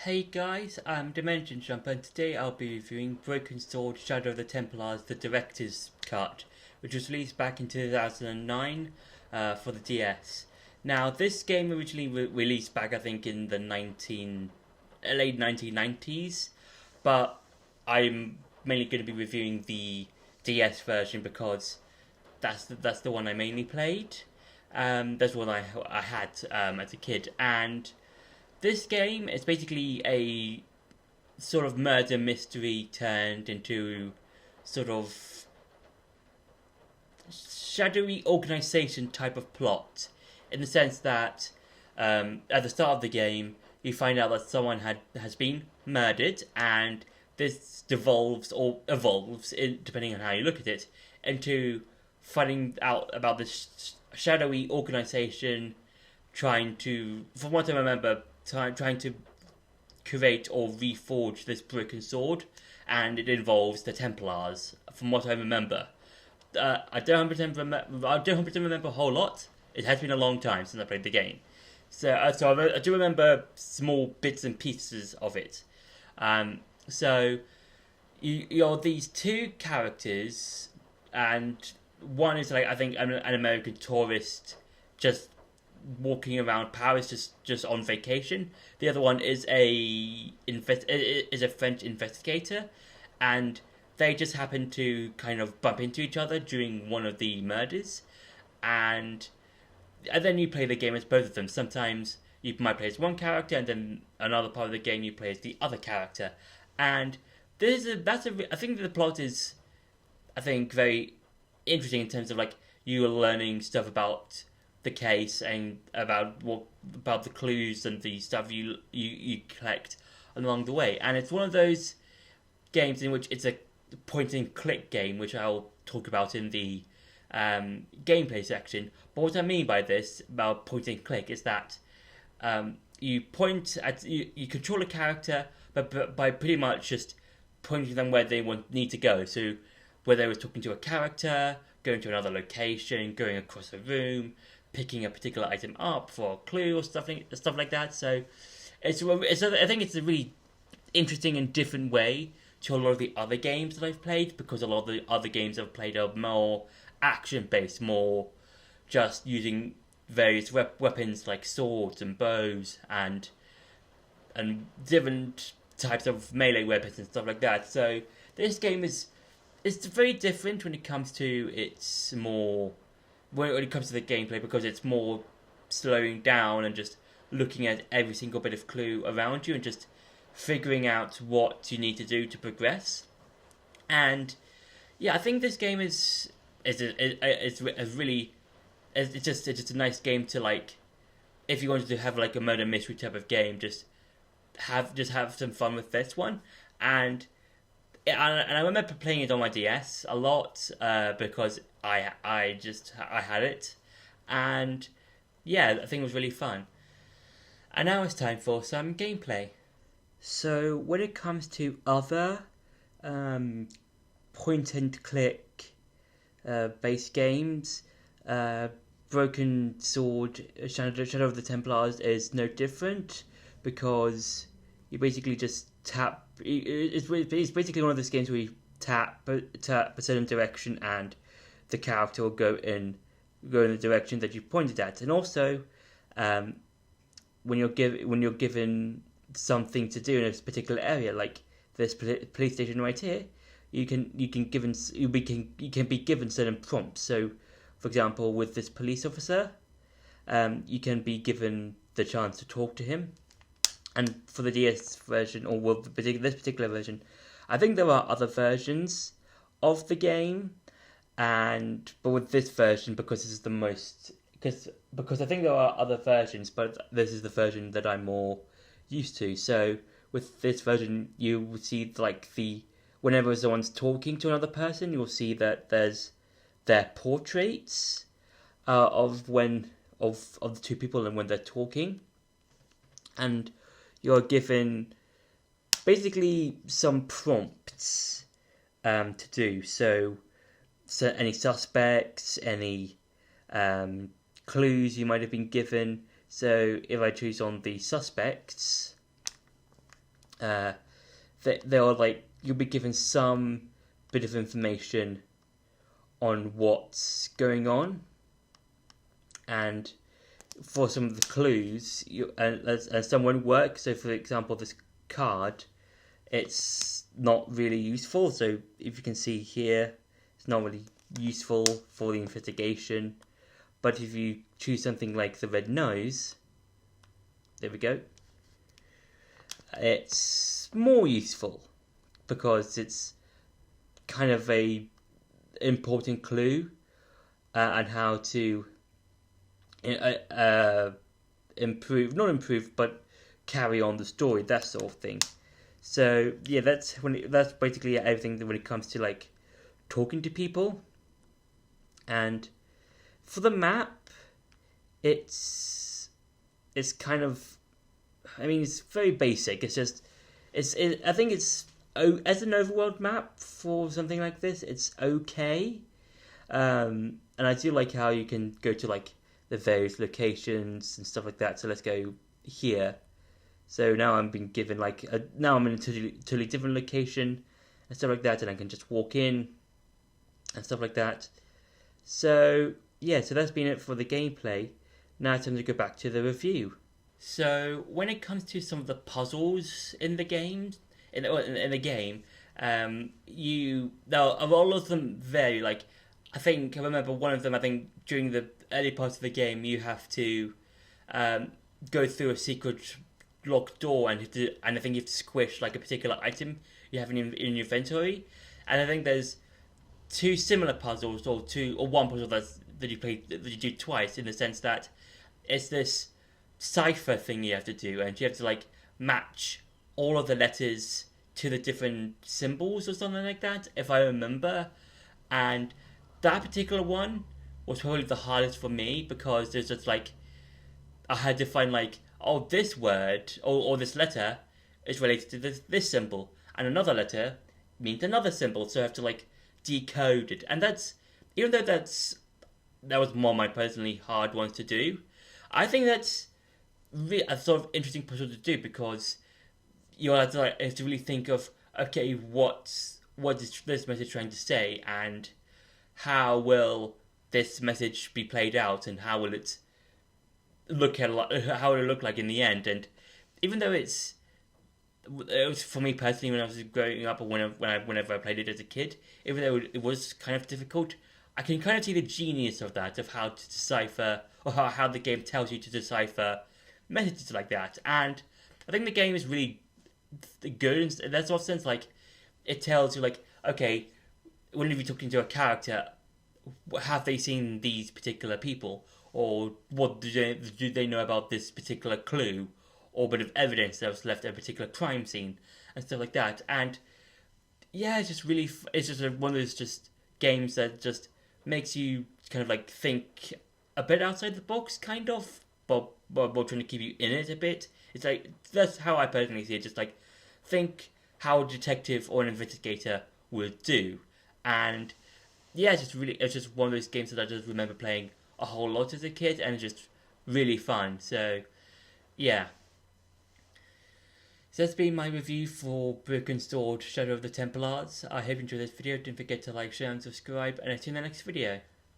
Hey guys, I'm Dimension Jumper and today I'll be reviewing Broken Sword Shadow of the Templars, the Director's Cut, which was released back in 2009 for the DS. Now, this game originally released back, I think, in the late 1990s, but I'm mainly going to be reviewing the DS version because that's the one I mainly played. That's the one I had as a kid, and this game is basically a sort of murder mystery turned into sort of shadowy organization type of plot, in the sense that at the start of the game you find out that someone has been murdered, and this devolves or evolves, depending on how you look at it, into finding out about this shadowy organization trying to, from what I remember, trying to create or reforge this broken sword, and it involves the Templars, from what I remember. I don't 100% remember. I don't 100% remember a whole lot. It has been a long time since I played the game, so I do remember small bits and pieces of it. So you're these two characters, and one is like, I think, an American tourist just walking around Paris, just on vacation. The other one is a French investigator, and they just happen to kind of bump into each other during one of the murders, and then you play the game as both of them. Sometimes you might play as one character, and then another part of the game you play as the other character. And I think the plot is, I think, very interesting in terms of, like, you are learning stuff about the case and about the clues and the stuff you collect along the way. And it's one of those games in which it's a point and click game, which I'll talk about in the gameplay section. But what I mean by this, about point and click, is that you control a character, but by pretty much just pointing them where they need to go. So whether it's talking to a character, going to another location, going across a room, picking a particular item up for a clue or stuff like that. So I think it's a really interesting and different way to a lot of the other games that I've played, because a lot of the other games I've played are more action based, more just using various weapons like swords and bows and different types of melee weapons and stuff like that. So this game it's very different when it comes to when it comes to the gameplay, because it's more slowing down and just looking at every single bit of clue around you and just figuring out what you need to do to progress. And yeah, I think this game is really, it's just a nice game to, like, if you wanted to have like a murder mystery type of game, just have some fun with this one. And I remember playing it on my DS a lot, because I had it, and yeah, I think it was really fun. And now it's time for some gameplay. So when it comes to other point and click based games, Broken Sword Shadow of the Templars is no different, because you basically just tap. It's basically one of those games where you tap a certain direction, and the character will go in the direction that you pointed at. And also, when you're given something to do in a particular area, like this police station right here, you can be given certain prompts. So, for example, with this police officer, you can be given the chance to talk to him. And for the DS version, or this particular version, I think there are other versions of the game, but with this version, because this is the most, because I think there are other versions, but this is the version that I'm more used to. So with this version, you will see, like, whenever someone's talking to another person, you'll see that there's their portraits of the two people and when they're talking, and you're given basically some prompts to do. So any suspects, any clues you might have been given. So if I choose on the suspects, Uh, they are like, you'll be given some bit of information on what's going on, and for some of the clues, and some won't work. So, for example, this card, it's not really useful. So, if you can see here, it's not really useful for the investigation. But if you choose something like the red nose, there we go, it's more useful because it's kind of a important clue on how to not improve, but carry on the story, that sort of thing. So yeah, that's basically everything when it comes to like talking to people. And for the map, it's kind of, I mean, it's very basic. It's just, I think it's, as an overworld map for something like this, it's okay. And I do like how you can go to like the various locations and stuff like that. So let's go here. So now I'm being given like now I'm in a totally different location and stuff like that, and I can just walk in and stuff like that. So yeah, so that's been it for the gameplay. Now it's time to go back to the review. So when it comes to some of the puzzles in the game, in the game, all of them vary. Like I remember one of them. I think during the early parts of the game, you have to go through a secret locked door, and I think you have to squish like a particular item you have in your inventory. And I think there's two similar puzzles, or one puzzle that you do twice, in the sense that it's this cipher thing you have to do, and you have to like match all of the letters to the different symbols or something like that, if I remember. And that particular one was probably the hardest for me, because there's just like, I had to find like, oh, this word or this letter is related to this symbol, and another letter means another symbol, so I have to like decode it. And that's, even though that was more my personally hard ones to do, I think that's really a sort of interesting puzzle to do, because you have to really think of, okay, what is this message trying to say, and how will this message be played out, and how will it look like in the end. And even though it was, for me personally, when I was growing up, or whenever I played it as a kid, even though it was kind of difficult, I can kind of see the genius of that, of how to decipher, or how the game tells you to decipher messages like that. And I think the game is really good in that sort of sense. Like, it tells you, like, okay, whenever you're talking to a character, have they seen these particular people, or what do they know about this particular clue, or bit of evidence that was left at a particular crime scene, and stuff like that. And yeah, it's just one of those just games that just makes you kind of like think a bit outside the box, kind of, but trying to keep you in it a bit. It's like, that's how I personally see it. Just like, think how a detective or an investigator would do. And yeah, it's just one of those games that I just remember playing a whole lot as a kid, and it's just really fun. So yeah, so that's been my review for Broken Sword: Shadow of the Templars. I hope you enjoyed this video. Don't forget to like, share and subscribe, and I'll see you in the next video.